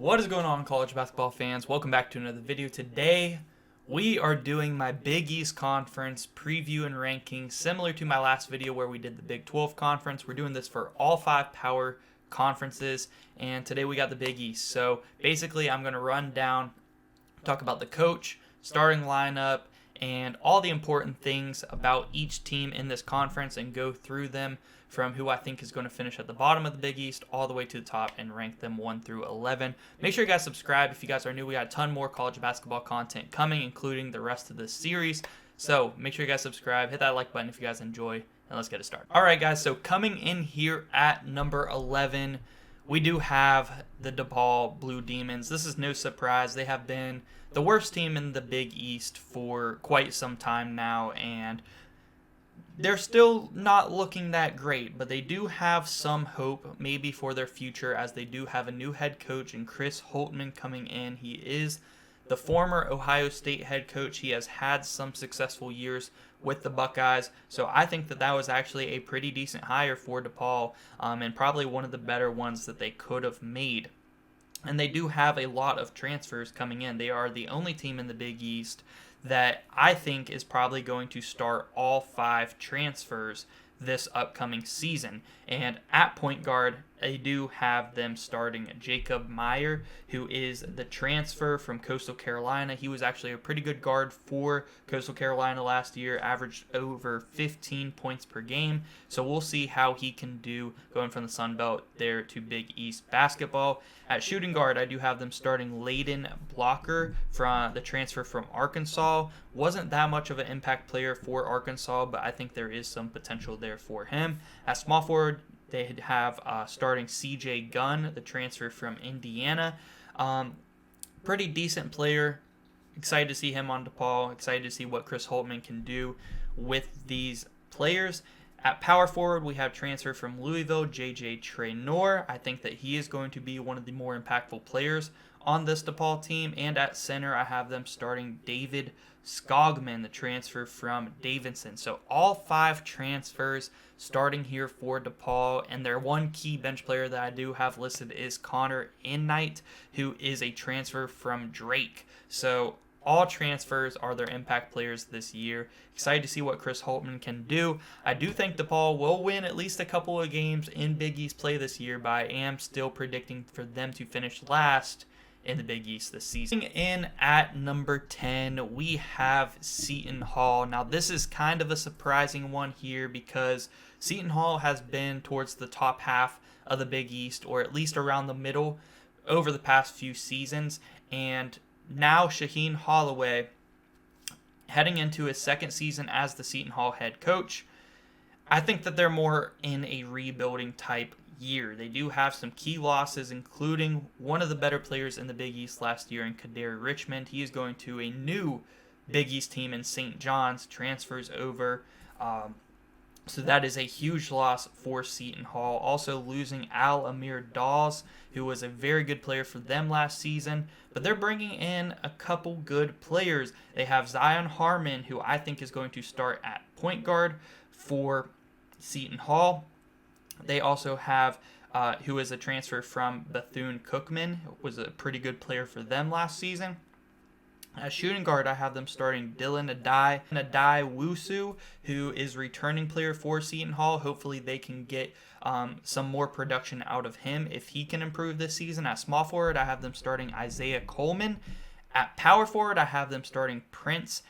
What is going on, college basketball fans? Welcome back to another video. Today, we are doing my Big East Conference preview and ranking, similar to my last video where we did the Big 12 Conference. We're doing this for all 5 power conferences, and today we got the Big East. So basically, I'm going to run down, talk about the coach, starting lineup, and all the important things about each team in this conference and go through them from who I think is going to finish at the bottom of the Big East all the way to the top and rank them 1 through 11. Make sure you guys subscribe if you guys are new. We got a ton more college basketball content coming, including the rest of this series. So make sure you guys subscribe, hit that like button if you guys enjoy, and let's get it started. All right, guys, so coming in here at number 11, we do have the DePaul Blue Demons. This is no surprise. They have been the worst team in the Big East for quite some time now, and they're still not looking that great, but they do have some hope maybe for their future, as they do have a new head coach in Chris Holtmann coming in. He is the former Ohio State head coach. He has had some successful years with the Buckeyes, so I think that was actually a pretty decent hire for DePaul, and probably one of the better ones that they could have made. And they do have a lot of transfers coming in. They are the only team in the Big East that I think is probably going to start all 5 transfers this upcoming season. And at point guard, they do have them starting Jacob Meyer, who is the transfer from Coastal Carolina. He was actually a pretty good guard for Coastal Carolina last year, averaged over 15 points per game. So we'll see how he can do going from the Sun Belt there to Big East basketball. At shooting guard, I do have them starting Layden Blocker, from the transfer from Arkansas. Wasn't that much of an impact player for Arkansas, but I think there is some potential there for him. At small forward, they have starting CJ Gunn, the transfer from Indiana. Pretty decent player. Excited to see him on DePaul. Excited to see what Chris Holtmann can do with these players. At power forward, we have transfer from Louisville, J.J. Traynor. I think that he is going to be one of the more impactful players on this DePaul team. And at center, I have them starting David Skogman, the transfer from Davidson. So all 5 transfers starting here for DePaul, and their one key bench player that I do have listed is Connor Ennight, who is a transfer from Drake. So all transfers are their impact players this year. Excited to see what Chris Holtmann can do. I do think DePaul will win at least a couple of games in Big East play this year, but I am still predicting for them to finish last in the Big East this season. In at number 10, we have Seton Hall. Now, this is kind of a surprising one here because Seton Hall has been towards the top half of the Big East, or at least around the middle, over the past few seasons. And now Shaheen Holloway, heading into his second season as the Seton Hall head coach, I think that they're more in a rebuilding type year. They do have some key losses, including one of the better players in the Big East last year in Kadary Richmond. He is going to a new Big East team in St. John's, transfers over. So that is a huge loss for Seton Hall. Also losing Al-Amir Dawes, who was a very good player for them last season. But they're bringing in a couple good players. They have Zion Harmon, who I think is going to start at point guard for Seton Hall. They also have, who is a transfer from Bethune-Cookman, was a pretty good player for them last season. At shooting guard, I have them starting Dylan Adai-Wusu, who is returning player for Seton Hall. Hopefully they can get some more production out of him if he can improve this season. At small forward, I have them starting Isaiah Coleman. At power forward, I have them starting Prince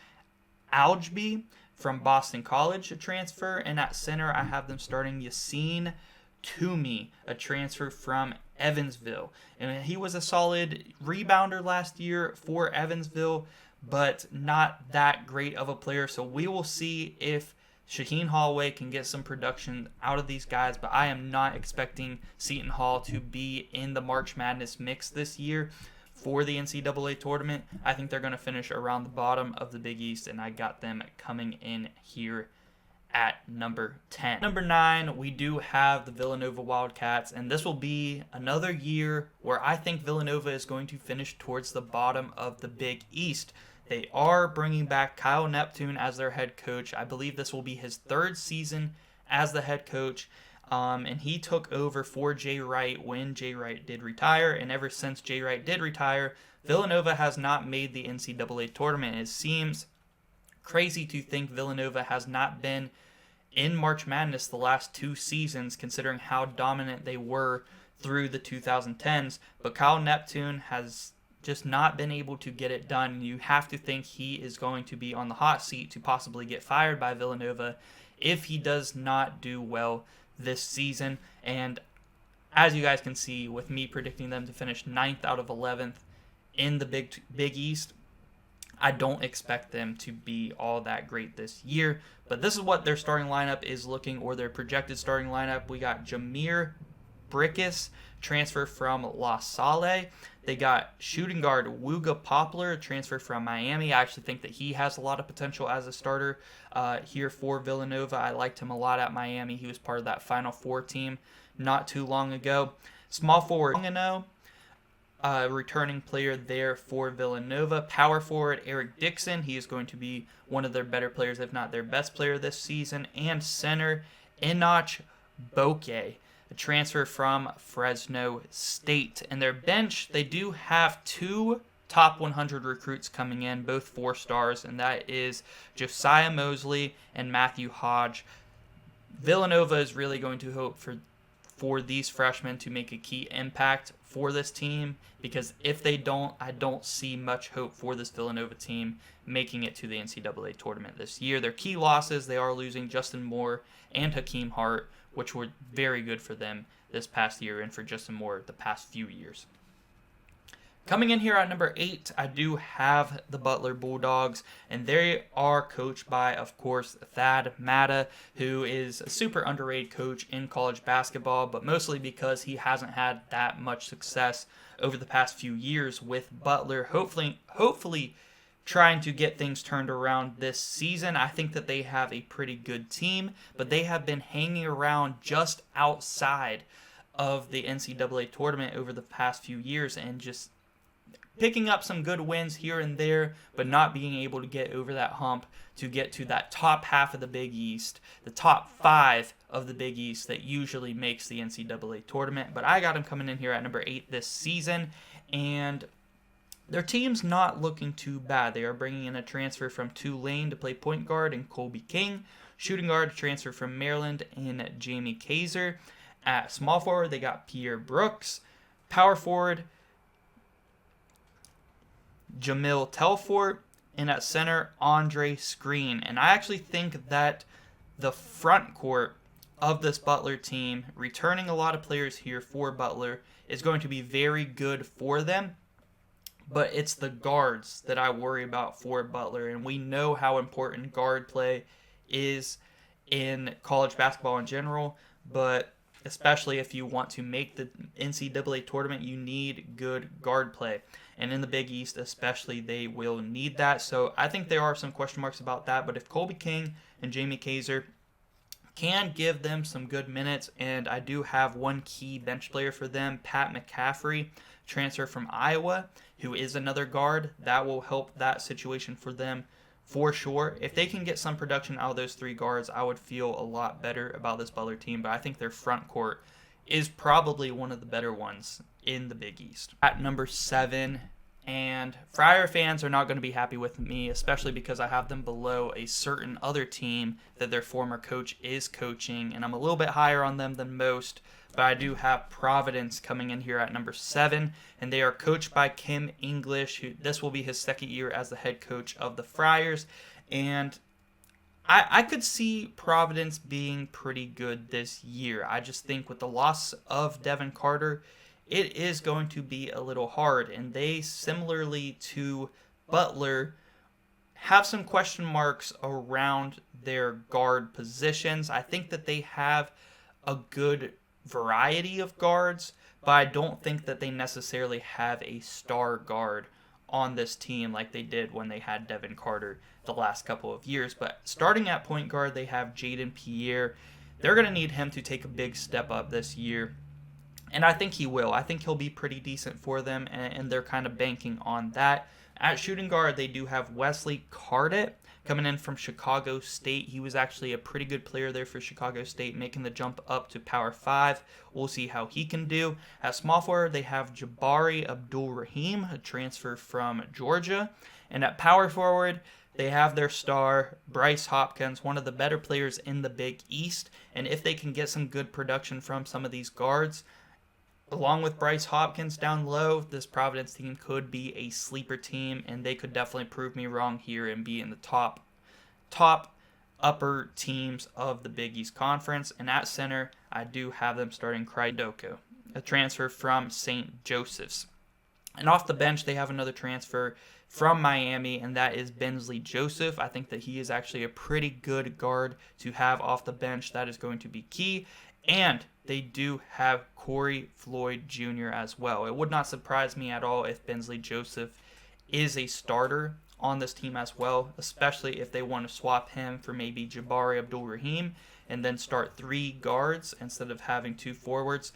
Aljby from Boston College, a transfer. And at center, I have them starting Yassine Toumey, a transfer from Evansville. And he was a solid rebounder last year for Evansville, but not that great of a player. So we will see if Shaheen Holloway can get some production out of these guys, but I am not expecting Seton Hall to be in the March Madness mix this year for the NCAA tournament. I think they're going to finish around the bottom of the Big East, and I got them coming in here at number 10. Number 9, we do have the Villanova Wildcats, and this will be another year where I think Villanova is going to finish towards the bottom of the Big East. They are bringing back Kyle Neptune as their head coach. I believe this will be his 3rd season as the head coach. And he took over for Jay Wright when Jay Wright did retire. And ever since Jay Wright did retire, Villanova has not made the NCAA tournament. It seems crazy to think Villanova has not been in March Madness the last 2 seasons, considering how dominant they were through the 2010s. But Kyle Neptune has just not been able to get it done. You have to think he is going to be on the hot seat to possibly get fired by Villanova if he does not do well this season. And as you guys can see, with me predicting them to finish 9th out of 11th in the Big East, I don't expect them to be all that great this year. But this is what their starting lineup is looking, or their projected starting lineup. We got Jameer Brickus, transfer from La Salle. They got shooting guard Wooga Poplar, transfer from Miami. I actually think that he has a lot of potential as a starter here for Villanova. I liked him a lot at Miami. He was part of that Final Four team not too long ago. Small forward, returning player there for Villanova. Power forward Eric Dixon. He is going to be one of their better players, if not their best player this season. And center Enoch Boke, a transfer from Fresno State. And their bench, they do have 2 top 100 recruits coming in, both 4 stars, and that is Josiah Mosley and Matthew Hodge. Villanova is really going to hope for these freshmen to make a key impact for this team, because if they don't, I don't see much hope for this Villanova team making it to the NCAA tournament this year. Their key losses, they are losing Justin Moore and Hakeem Hart, which were very good for them this past year, and for Justin Moore the past few years. Coming in here at number 8, I do have the Butler Bulldogs, and they are coached by, of course, Thad Matta, who is a super underrated coach in college basketball, but mostly because he hasn't had that much success over the past few years with Butler. Hopefully trying to get things turned around this season. I think that they have a pretty good team, but they have been hanging around just outside of the NCAA tournament over the past few years, and just picking up some good wins here and there, but not being able to get over that hump to get to that top half of the Big East, the top 5 of the Big East that usually makes the NCAA tournament. But I got them coming in here at number 8 this season, and their team's not looking too bad. They are bringing in a transfer from Tulane to play point guard in Colby King, shooting guard transfer from Maryland in Jamie Kaiser. At small forward, they got Pierre Brooks. Power forward, Jamil Telfort, and at center, Andre Screen. And I actually think that the front court of this Butler team, returning a lot of players here for Butler, is going to be very good for them. But it's the guards that I worry about for Butler, and we know how important guard play is in college basketball in general, but especially if you want to make the NCAA tournament, you need good guard play. And in the Big East especially, they will need that. So I think there are some question marks about that. But if Colby King and Jamie Kaiser can give them some good minutes, and I do have one key bench player for them, Pat McCaffrey, transfer from Iowa, who is another guard, that will help that situation for them for sure. If they can get some production out of those 3 guards, I would feel a lot better about this Butler team. But I think their front court is probably one of the better ones in the Big East. At number 7, and Friar fans are not going to be happy with me, especially because I have them below a certain other team that their former coach is coaching, and I'm a little bit higher on them than most. But I do have Providence coming in here at number 7, and they are coached by Kim English, who this will be his second year as the head coach of the Friars. And I could see Providence being pretty good this year. I just think with the loss of Devin Carter, it is going to be a little hard. And they, similarly to Butler, have some question marks around their guard positions. I think that they have a good variety of guards, but I don't think that they necessarily have a star guard on this team like they did when they had Devin Carter the last couple of years. But starting at point guard, they have Jaden Pierre. They're going to need him to take a big step up this year, and I think he will. I think he'll be pretty decent for them, and they're kind of banking on that. At shooting guard, they do have Wesley Cardet, coming in from Chicago State. He was actually a pretty good player there for Chicago State, making the jump up to Power 5. We'll see how he can do. At small forward, they have Jabari Abdul-Rahim, a transfer from Georgia. And at power forward, they have their star, Bryce Hopkins, one of the better players in the Big East. And if they can get some good production from some of these guards, along with Bryce Hopkins down low, this Providence team could be a sleeper team, and they could definitely prove me wrong here and be in the top upper teams of the Big East Conference. And at center, I do have them starting Creighton, a transfer from St. Joseph's. And off the bench, they have another transfer from Miami, and that is Bensley Joseph. I think that he is actually a pretty good guard to have off the bench. That is going to be key. And they do have Corey Floyd Jr. as well. It would not surprise me at all if Bensley Joseph is a starter on this team as well, especially if they want to swap him for maybe Jabari Abdul-Rahim and then start 3 guards instead of having 2 forwards.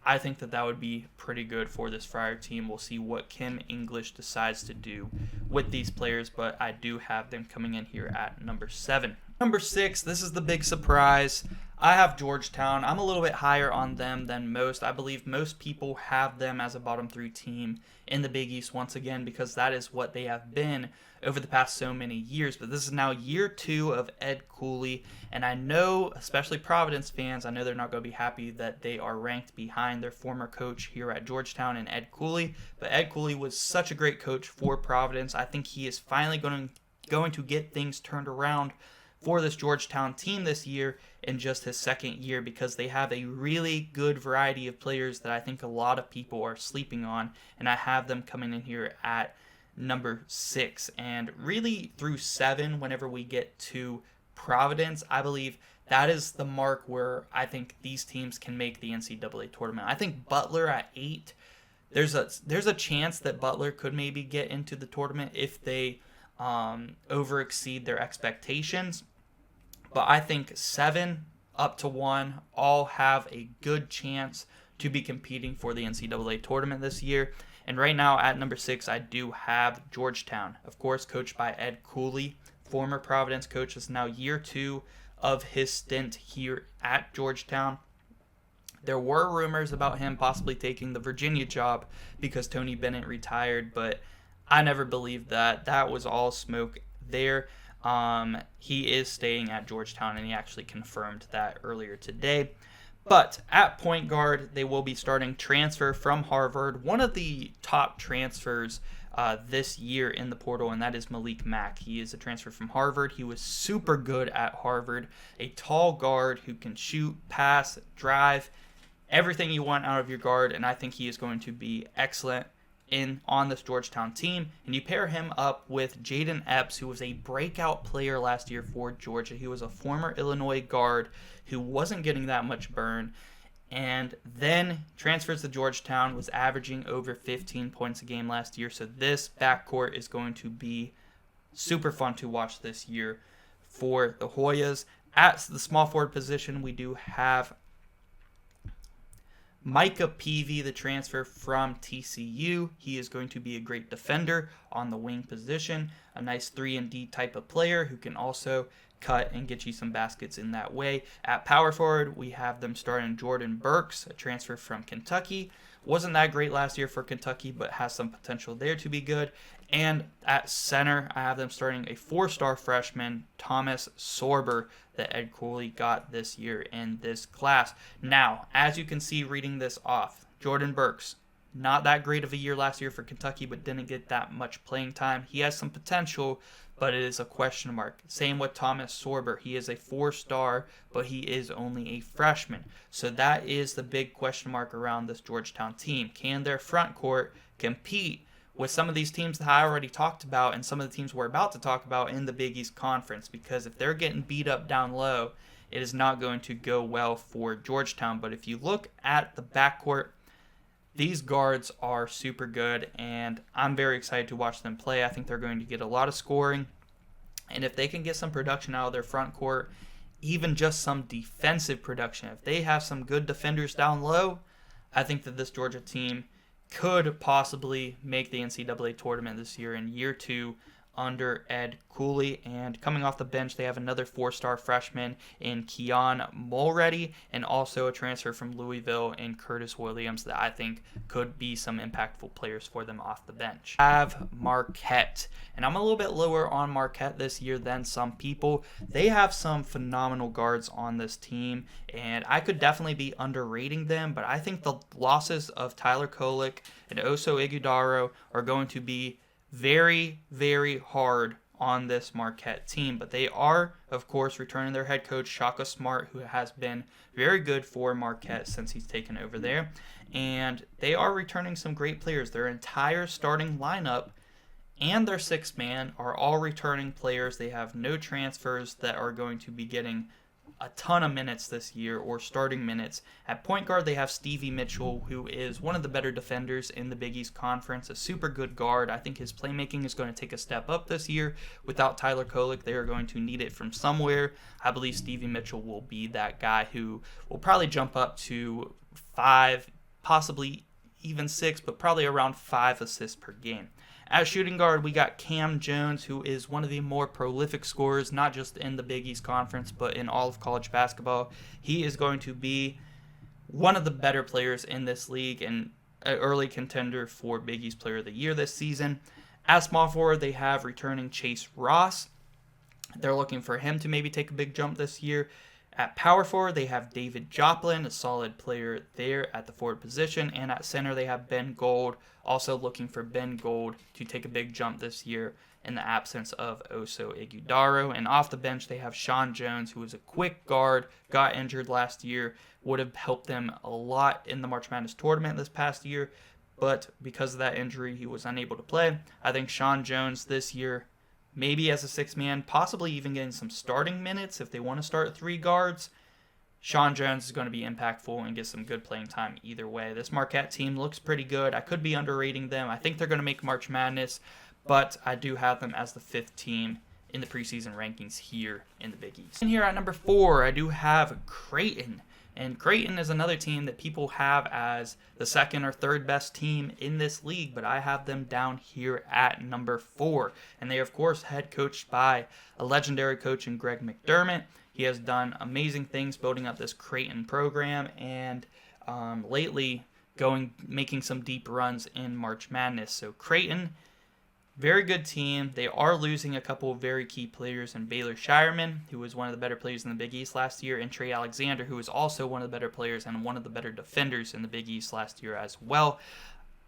I think that that would be pretty good for this Friar team. We'll see what Kim English decides to do with these players, but I do have them coming in here at number 7. Number 6, this is the big surprise. I have Georgetown. I'm a little bit higher on them than most. I believe most people have them as a bottom 3 team in the Big East once again, because that is what they have been over the past so many years. But this is now year 2 of Ed Cooley, and I know, especially Providence fans, I know they're not going to be happy that they are ranked behind their former coach here at Georgetown and Ed Cooley. But Ed Cooley was such a great coach for Providence. I think he is finally going to get things turned around for this Georgetown team this year in just his second year, because they have a really good variety of players that I think a lot of people are sleeping on, and I have them coming in here at number 6. And really through 7, whenever we get to Providence, I believe that is the mark where I think these teams can make the NCAA tournament. I think Butler at 8, there's a chance that Butler could maybe get into the tournament if they over exceed their expectations. But I think 7 up to 1 all have a good chance to be competing for the NCAA tournament this year. And right now at number 6, I do have Georgetown, of course, coached by Ed Cooley, former Providence coach. This is now year 2 of his stint here at Georgetown. There were rumors about him possibly taking the Virginia job because Tony Bennett retired, but I never believed that. That was all smoke there. He is staying at Georgetown, and he actually confirmed that earlier today. But at point guard, they will be starting transfer from Harvard, one of the top transfers this year in the portal, and that is Malik Mack. He is a transfer from Harvard. He was super good at Harvard, a tall guard who can shoot, pass, drive, everything you want out of your guard, and I think he is going to be excellent on this Georgetown team. And you pair him up with Jaden Epps, who was a breakout player last year for Georgia. He was a former Illinois guard who wasn't getting that much burn, and then transfers to Georgetown, was averaging over 15 points a game last year. So this backcourt is going to be super fun to watch this year for the Hoyas. At the small forward position, we do have Micah Peavy, the transfer from TCU. He is going to be a great defender on the wing position, a nice 3-and-D type of player who can also cut and get you some baskets in that way. At power forward, we have them starting Jordan Burks, a transfer from Kentucky. Wasn't that great last year for Kentucky, but has some potential there to be good. And at center, I have them starting a 4-star freshman, Thomas Sorber, that Ed Cooley got this year in this class. Now, as you can see reading this off, Jordan Burks, not that great of a year last year for Kentucky, but didn't get that much playing time. He has some potential, but it is a question mark. Same with Thomas Sorber. He is a 4-star, but he is only a freshman. So that is the big question mark around this Georgetown team. Can their front court compete with some of these teams that I already talked about and some of the teams we're about to talk about in the Big East Conference? Because if they're getting beat up down low, it is not going to go well for Georgetown. But if you look at the backcourt, these guards are super good, and I'm very excited to watch them play. I think they're going to get a lot of scoring, and if they can get some production out of their front court, even just some defensive production, if they have some good defenders down low, I think that this Georgia team could possibly make the NCAA tournament this year in year 2 under Ed Cooley. And coming off the bench, they have another 4-star freshman in Keon Mulready, and also a transfer from Louisville in Curtis Williams that I think could be some impactful players for them off the bench. I have Marquette, and I'm a little bit lower on Marquette this year than some people. They have some phenomenal guards on this team, and I could definitely be underrating them, but I think the losses of Tyler Kolek and Oso Ighodaro are going to be very, very hard on this Marquette team. But they are, of course, returning their head coach, Shaka Smart, who has been very good for Marquette since he's taken over there. And they are returning some great players. Their entire starting lineup and their sixth man are all returning players. They have no transfers that are going to be getting a ton of minutes this year, or starting minutes. At point guard, they have Stevie Mitchell, who is one of the better defenders in the Big East Conference, a super good guard. I think his playmaking is going to take a step up this year. Without Tyler Kolek, they are going to need it from somewhere. I believe Stevie Mitchell will be that guy who will probably jump up to 5, possibly even 6, but probably around 5 assists per game. At shooting guard, we got Cam Jones, who is one of the more prolific scorers, not just in the Big East Conference, but in all of college basketball. He is going to be one of the better players in this league and an early contender for Big East Player of the Year this season. At small forward, they have returning Chase Ross. They're looking for him to maybe take a big jump this year. At power forward, they have David Joplin, a solid player there at the forward position. And at center, they have Ben Gold, also looking for Ben Gold to take a big jump this year in the absence of Oso Ighodaro. And off the bench, they have Sean Jones, who is a quick guard, got injured last year, would have helped them a lot in the March Madness tournament this past year. But because of that injury, he was unable to play. I think Sean Jones this year, maybe as a sixth man, possibly even getting some starting minutes if they want to start 3 guards. Sean Jones is going to be impactful and get some good playing time either way. This Marquette team looks pretty good. I could be underrating them. I think they're going to make March Madness, but I do have them as the 5th team in the preseason rankings here in the Big East. And here at number 4, I do have Creighton. And Creighton is another team that people have as the 2nd or 3rd best team in this league, but I have them down here at number 4. And they, of course, head coached by a legendary coach in Greg McDermott. He has done amazing things building up this Creighton program, and lately making some deep runs in March Madness. So Creighton, very good team. They are losing a couple of very key players in Baylor Shireman, who was one of the better players in the Big East last year, and Trey Alexander, who was also one of the better players and one of the better defenders in the Big East last year as well.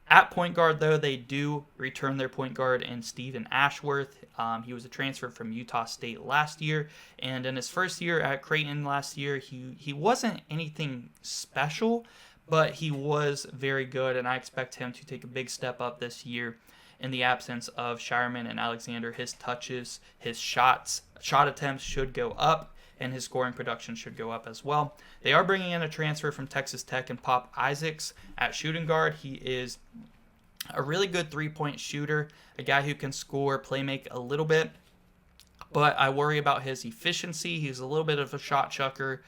At point guard, though, they do return their point guard in Stephen Ashworth. He was a transfer from Utah State last year, and in his first year at Creighton last year, he wasn't anything special, but he was very good, and I expect him to take a big step up this year. In the absence of Shireman and Alexander, his touches, his shot attempts should go up, and his scoring production should go up as well. They are bringing in a transfer from Texas Tech and Pop Isaacs at shooting guard. He is a really good three-point shooter, a guy who can score, play make a little bit, but I worry about his efficiency. He's a little bit of a shot chucker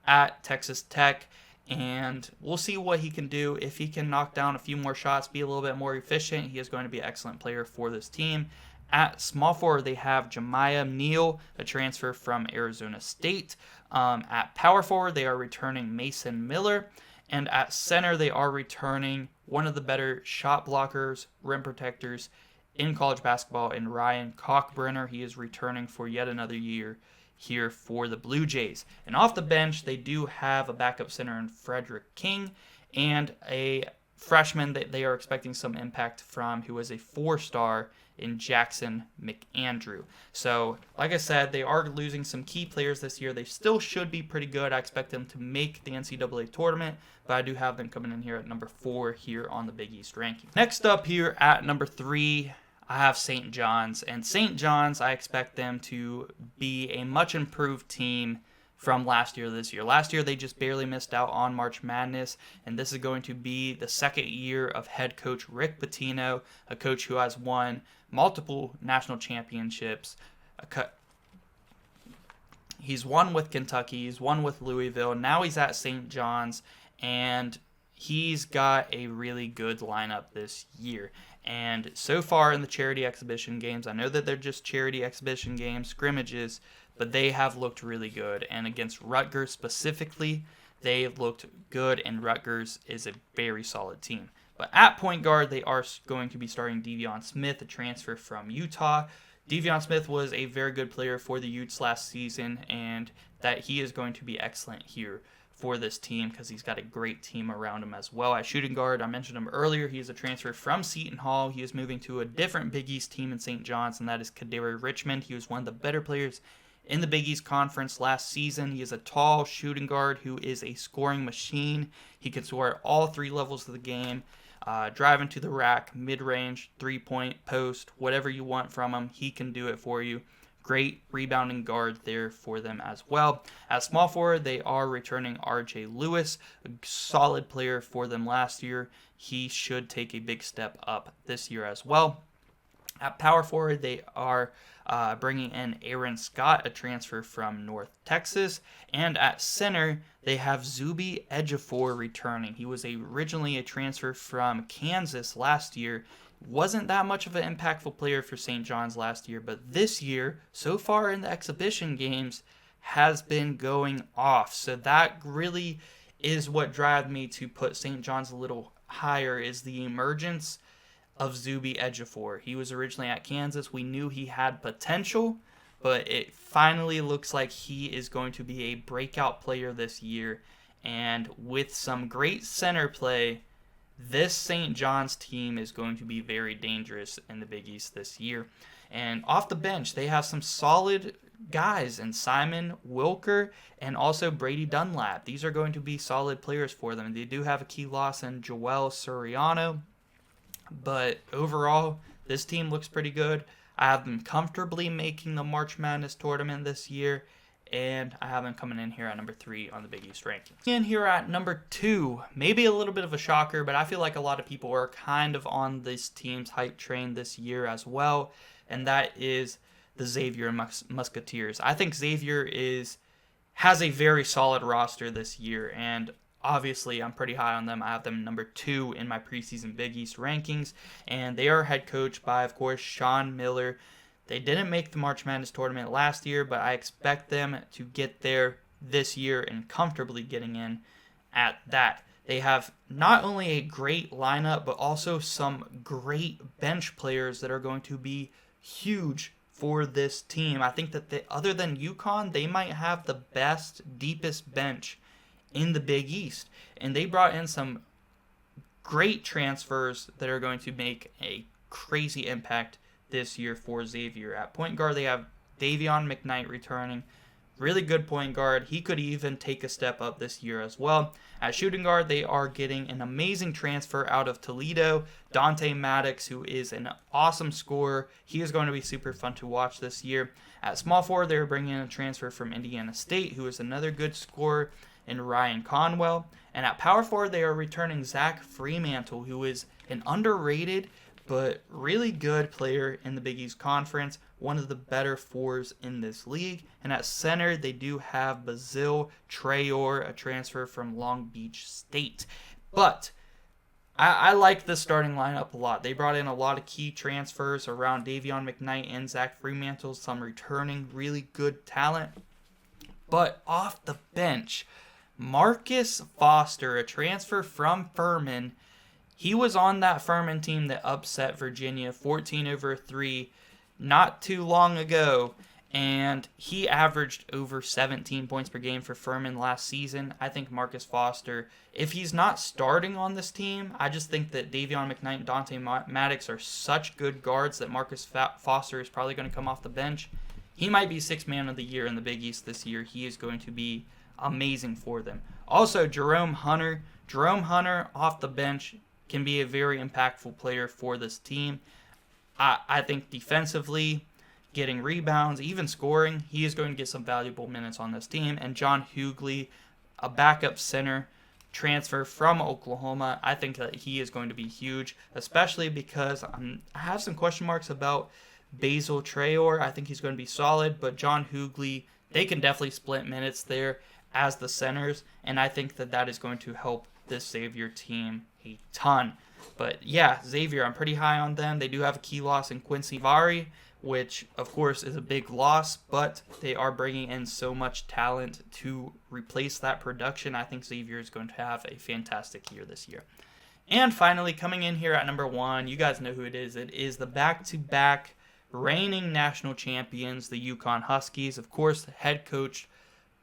at Texas Tech, and we'll see what he can do. If he can knock down a few more shots, be a little bit more efficient, he is going to be an excellent player for this team. At small forward, they have Jemiah Neal, a transfer from Arizona State. At power forward, they are returning Mason Miller. And at center, they are returning one of the better shot blockers, rim protectors in college basketball in Ryan Kalkbrenner. He is returning for yet another year here for the Blue Jays. And off the bench, they do have a backup center in Frederick King and a freshman that they are expecting some impact from, who is a 4-star in Jackson McAndrew. So, like I said, they are losing some key players this year. They still should be pretty good. I expect them to make the NCAA tournament, but I do have them coming in here at number 4 here on the Big East ranking. Next up here at number 3, I have St. John's. And St. John's, I expect them to be a much improved team from last year to this year. Last year, they just barely missed out on March Madness, and this is going to be the second year of head coach Rick Pitino, a coach who has won multiple national championships. He's won with Kentucky, he's won with Louisville, now he's at St. John's, and he's got a really good lineup this year. And so far in the charity exhibition games, I know that they're just charity exhibition games, scrimmages, but they have looked really good. And against Rutgers specifically, they looked good, and Rutgers is a very solid team. But at point guard, they are going to be starting Devion Smith, a transfer from Utah. Devion Smith was a very good player for the Utes last season, and that he is going to be excellent here for this team because he's got a great team around him as well. At shooting guard, I mentioned him earlier. He is a transfer from Seton Hall. He is moving to a different Big East team in St. John's, and that is Kaderi Richmond. He was one of the better players in the Big East Conference last season. He is a tall shooting guard who is a scoring machine. He can score at all three levels of the game, driving to the rack, mid-range, three-point, post, whatever you want from him, he can do it for you. Great rebounding guard there for them as well. At small forward, they are returning R.J. Lewis, a solid player for them last year. He should take a big step up this year as well. At power forward, they are bringing in Aaron Scott, a transfer from North Texas. And at center, they have Zuby Ejiofor returning. He was originally a transfer from Kansas last year. Wasn't that much of an impactful player for St. John's last year, but this year, so far in the exhibition games, has been going off. So that really is what drives me to put St. John's a little higher, is the emergence of Zuby Ejiofor. He was originally at Kansas. We knew he had potential, but it finally looks like he is going to be a breakout player this year. And with some great center play, this St. John's team is going to be very dangerous in the Big East this year. And off the bench, they have some solid guys in Simon Wilker and also Brady Dunlap. These are going to be solid players for them. They do have a key loss in Joel Soriano, but overall, this team looks pretty good. I have them comfortably making the March Madness tournament this year, and I have them coming in here at number 3 on the Big East rankings. And here at number 2, maybe a little bit of a shocker, but I feel like a lot of people are kind of on this team's hype train this year as well, and that is the Xavier Musketeers. I think Xavier has a very solid roster this year, and obviously I'm pretty high on them. I have them number 2 in my preseason Big East rankings, and they are head coached by, of course, Sean Miller. They didn't make the March Madness tournament last year, but I expect them to get there this year and comfortably getting in at that. They have not only a great lineup, but also some great bench players that are going to be huge for this team. I think that other than UConn, they might have the best, deepest bench in the Big East. And they brought in some great transfers that are going to make a crazy impact this year for Xavier. At point guard, they have Davion McKnight returning. Really good point guard. He could even take a step up this year as well. At shooting guard, they are getting an amazing transfer out of Toledo, Dante Maddox, who is an awesome scorer. He is going to be super fun to watch this year. At small forward, they are bringing in a transfer from Indiana State, who is another good scorer, in Ryan Conwell. And at power forward, they are returning Zach Fremantle, who is an underrated but really good player in the Big East Conference, one of the better fours in this league. And at center, they do have Basil Traore, a transfer from Long Beach State. But I like the starting lineup a lot. They brought in a lot of key transfers around Davion McKnight and Zach Fremantle, some returning really good talent. But off the bench, Marcus Foster, a transfer from Furman. He was on that Furman team that upset Virginia 14-3 not too long ago, and he averaged over 17 points per game for Furman last season. I think Marcus Foster, if he's not starting on this team, I just think that Davion McKnight and Dante Maddox are such good guards that Marcus Foster is probably going to come off the bench. He might be 6th man of the year in the Big East this year. He is going to be amazing for them. Also, Jerome Hunter. Jerome Hunter off the bench can be a very impactful player for this team. I think defensively, getting rebounds, even scoring, he is going to get some valuable minutes on this team. And John Hughley, a backup center transfer from Oklahoma, I think that he is going to be huge, especially because I have some question marks about Basil Traore. I think he's going to be solid, but John Hughley, they can definitely split minutes there as the centers, and I think that that is going to help this Xavier team a ton. But yeah, Xavier, I'm pretty high on them. They do have a key loss in Quincy Vari, which of course is a big loss, but they are bringing in so much talent to replace that production. I think Xavier is going to have a fantastic year this year. And finally, coming in here at number 1, you guys know who it is. It is the back-to-back reigning national champions, the UConn Huskies. Of course, head coached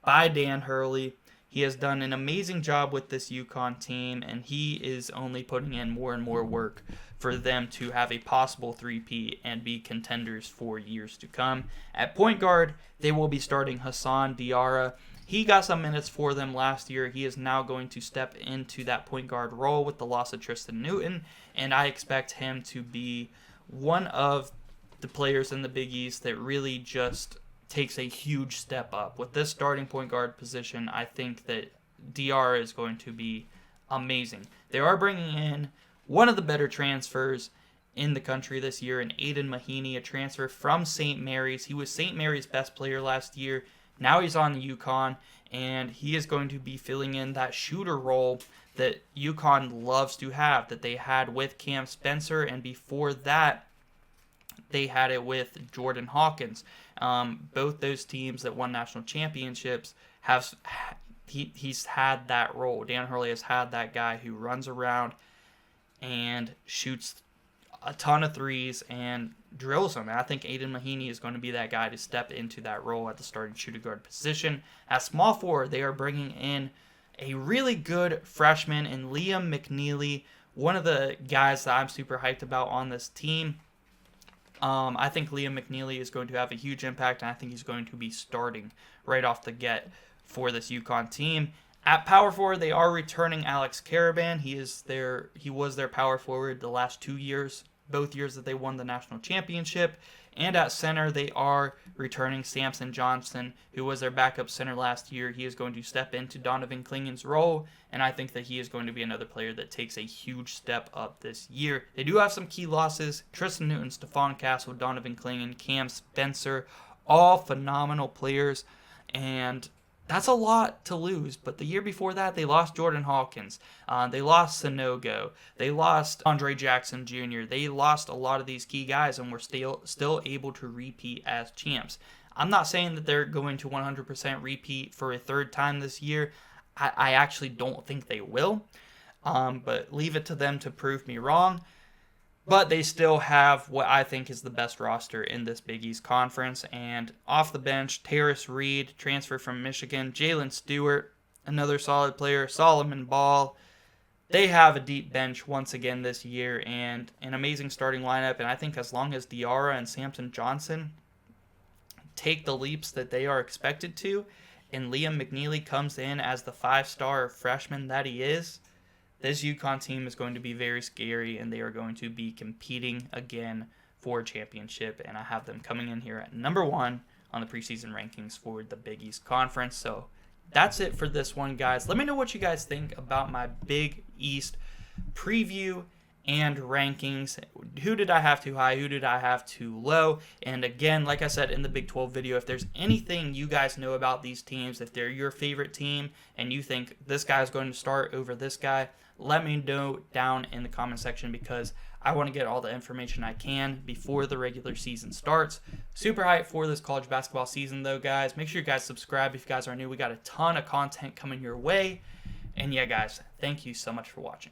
by Dan Hurley. He has done an amazing job with this UConn team, and he is only putting in more and more work for them to have a possible three-peat and be contenders for years to come. At point guard, they will be starting Hassan Diarra. He got some minutes for them last year. He is now going to step into that point guard role with the loss of Tristan Newton, and I expect him to be one of the players in the Big East that really just takes a huge step up. With this starting point guard position, I think that Diarra is going to be amazing. They are bringing in one of the better transfers in the country this year in Aiden Mahaney, a transfer from St. Mary's. He was St. Mary's best player last year. Now he's on UConn, and he is going to be filling in that shooter role that UConn loves to have, that they had with Cam Spencer, and before that, they had it with Jordan Hawkins. Both those teams that won national championships he's had that role. Dan Hurley has had that guy who runs around and shoots a ton of threes and drills them. And I think Aiden Mahaney is going to be that guy to step into that role at the starting shooting guard position. At small forward, they are bringing in a really good freshman in Liam McNeely, one of the guys that I'm super hyped about on this team. I think Liam McNeely is going to have a huge impact, and I think he's going to be starting right off the get for this UConn team. At power forward, they are returning Alex Caravan. He was their power forward the last 2 years, both years that they won the national championship. And at center, they are returning Samson Johnson, who was their backup center last year. He is going to step into Donovan Clingan's role, and I think that he is going to be another player that takes a huge step up this year. They do have some key losses. Tristan Newton, Stephon Castle, Donovan Clingan, Cam Spencer, all phenomenal players, and that's a lot to lose. But the year before that, they lost Jordan Hawkins. They lost Sanogo. They lost Andre Jackson Jr. They lost a lot of these key guys and were still able to repeat as champs. I'm not saying that they're going to 100% repeat for a third time this year. I actually don't think they will. But leave it to them to prove me wrong. But they still have what I think is the best roster in this Big East Conference. And off the bench, Terrace Reed, transfer from Michigan. Jalen Stewart, another solid player. Solomon Ball. They have a deep bench once again this year and an amazing starting lineup. And I think as long as Diarra and Samson Johnson take the leaps that they are expected to, and Liam McNeely comes in as the 5-star freshman that he is, this UConn team is going to be very scary, and they are going to be competing again for a championship. And I have them coming in here at number 1 on the preseason rankings for the Big East Conference. So that's it for this one, guys. Let me know what you guys think about my Big East preview and rankings. Who did I have too high? Who did I have too low? And again, like I said in the Big 12 video, if there's anything you guys know about these teams, if they're your favorite team and you think this guy is going to start over this guy, let me know down in the comment section, because I want to get all the information I can before the regular season starts. Super hyped for this college basketball season, though, guys. Make sure you guys subscribe if you guys are new. We got a ton of content coming your way. And yeah, guys, thank you so much for watching.